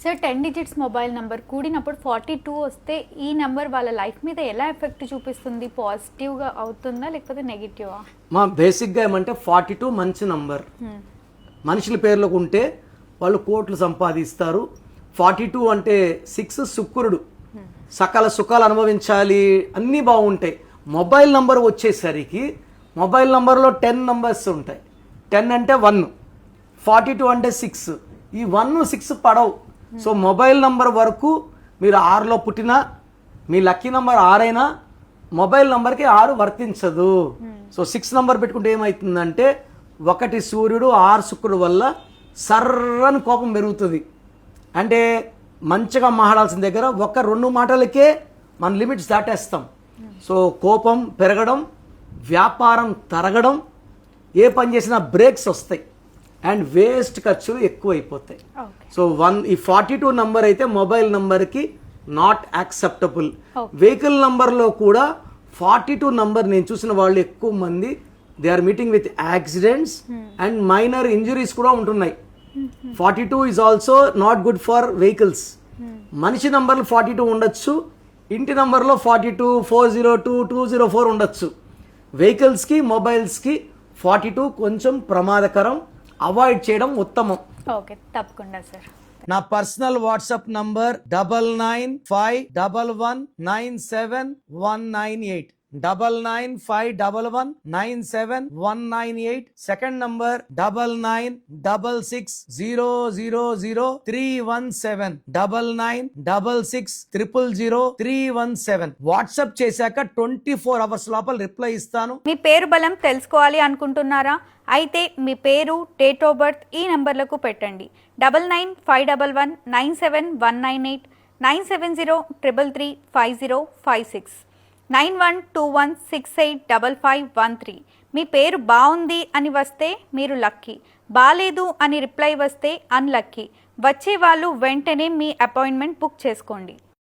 Sir 10 digits mobile number కూడినప్పుడు 42 వస్తే ఈ number వాళ్ళ లైఫ్ మీద ఎలా ఎఫెక్ట్ చూపిస్తుంది? పాజిటివ్గా అవుతుందా లేకపోతే నెగిటివా? మా బేసిక్గా ఏమంటే 42 మంచి నంబర్. మనుషుల పేర్లకు ఉంటే వాళ్ళు కోట్లు సంపాదిస్తారు. 42 అంటే 6 శుక్రుడు, సకల సుఖాలు అనుభవించాలి, అన్నీ బాగుంటాయి. మొబైల్ నంబర్ వచ్చేసరికి మొబైల్ నంబర్లో 10 నంబర్స్ ఉంటాయి. 10 అంటే 1, 42 అంటే 6. ఈ 1, 6 పడవు. సో మొబైల్ నంబర్ వరకు మీరు 6లో పుట్టినా మీ లక్కీ నంబర్ 6 అయినా మొబైల్ నంబర్కి 6 వర్తించదు. సో 6 నంబర్ పెట్టుకుంటే ఏమవుతుందంటే 1 సూర్యుడు 6 శుక్రుడు వల్ల సర్రని కోపం పెరుగుతుంది. అంటే మంచిగా మాట్లాడాల్సిన దగ్గర 1-2 మాటలకే మన లిమిట్స్ దాటేస్తాం. సో కోపం పెరగడం, వ్యాపారం తరగడం, ఏ పని చేసినా బ్రేక్స్ వస్తాయి అండ్ వేస్ట్ ఖర్చులు ఎక్కువ అయిపోతాయి. సో ఈ 42 నంబర్ అయితే మొబైల్ నంబర్కి నాట్ యాక్సెప్టబుల్. వెహికల్ నంబర్లో కూడా 42 నంబర్ నేను చూసిన వాళ్ళు ఎక్కువ మంది they are meeting with accidents and minor injuries కూడా ఉంటున్నాయి. 42 is also not good for vehicles. మనిషి నంబర్లు 42 ఉండొచ్చు, ఇంటి నంబర్లో 42, 402, 204 ఉండొచ్చు. వెహికల్స్కి మొబైల్స్కి 42 కొంచెం ప్రమాదకరం, అవాయిడ్ చేయడం ఉత్తమం. ఓకే, తప్పకుండా సార్. నా personal WhatsApp number 9951197198, 9951197198. Second number 9966000317, 9966000317. WhatsApp చేశాక 24 అవర్స్ లోపల రిప్లై ఇస్తాను. మీ పేరు బలం తెలుసుకోవాలి అనుకుంటున్నారా? అయితే మీ పేరు, డేట్ ఆఫ్ బర్త్ ఈ నంబర్లకు పెట్టండి. 9951197198, 9703335056, 9121685513. మీ పేరు బాగుంది అని వస్తే మీరు లక్కీ, బాలేదు అని రిప్లై వస్తే అన్లక్కీ. వచ్చే వాళ్ళు వెంటనే మీ అపాయింట్మెంట్ బుక్ చేసుకోండి.